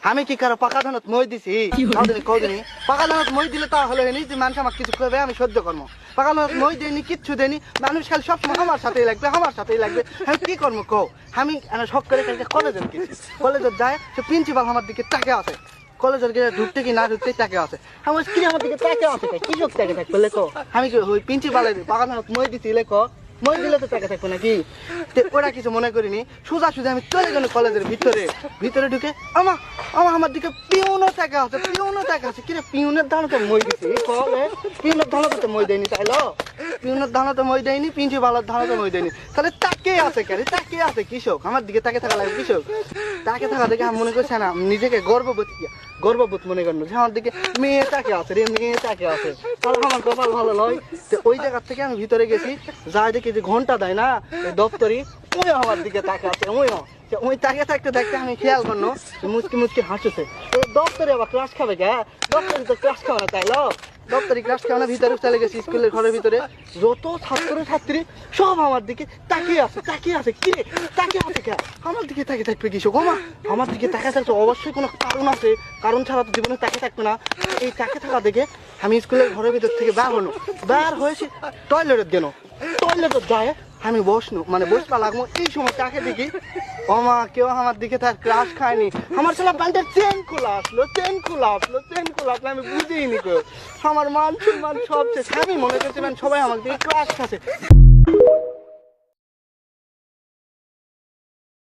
আমি কি কারো পাকা ধানত মই দিছি কদিনই পাকা ধানত মই দিলে তা হলো যে মানুষ আমাকে কিছু করবে আমি সহ্য করবো পাকা ধানত মই দেয়নি কিচ্ছু দেয়নি মানুষ খালি সবসময় আমার সাথেই লাগবে আমি কি করবো কও আমি শখ করে কালকে কলেজে গেছি কলেজে যায় সে প্রিন্সিপাল আমার দিকে তাকে আছে কলেজের গিয়ে ঢুকতে কি না ঢুকতেই তাকে আছে আমার কি আমার দিকে তাকে আছে কি শোক তাকে থাকবে লেখো আমি কি ওই প্রিন্সিপালের পাকা ধানত মই দিছি লেখো মই দিলে তো টাকা থাকবো নাকি ওরা কিছু মনে করিনি সোজা আমি চলে গেল কলেজের ভিতরে ঢুকে আমার দিকে পিউনের টাকা আছে কিরে পিউনের দাঁড়াতে মই দিছি পিউনের দাঁড়াতে মই দেয়নি তাইলো পিউনের দাঁড়াতে মই দেয়নি প্রিন্সিপালের দাঁড়াতে মই দেয়নি তাহলে তাকে আছে কেন তাকে আছে কৃষক আমার দিকে তাকে থাকা লাগে কৃষক তাকে থাকা দেখে আমি মনে করছি না নিজেকে গর্ববোধ মনে করেন যে আমার দিকে মেয়েটাকে আছে তাহলে আমার কপাল ভালো নয় তো ওই জায়গা থেকে আমি ভিতরে গেছি যাই দেখি যে ঘন্টা দেয় না দপ্তরি ওই আমার দিকে তাকে আছে ওই তাকে থাকতে দেখতে আমি খেয়াল করলো মুচকি হাসছে ওই দপ্তরে আবার ক্লাস খাবে কে দপ্তরি তো ক্লাস খাবে না তাইলো দপ্তরি ক্লাস খাবে না ভিতরে চলে গেছি স্কুলের ঘরের ভিতরে যত ছাত্রছাত্রী সব আমার দিকে তাকিয়ে আছে কি তাকে আছে কে আমার দিকে তাকে থাকবে কৃষক আমার দিকে তাকে থাকছে অবশ্যই কোনো কারণ আছে কারণ ছাড়া তো জীবনে তাকে থাকবে না এই তাকে থাকা দেখে আমি স্কুলের ঘরের ভিতর থেকে বার হয়েছি টয়লেটের গেল টয়লেটের যায় আমি বসপা লাগবো এই সময় তাকে দেখি কেউ আমার দিকে তার ক্লাস খায়নি আমার ছেলে প্যান্টের চেন খোলা আসলো আমি বুঝিনি কেউ আমার মান সব শেষ আমি মনে করছি সবাই আমার দিকে ক্লাস খাচ্ছে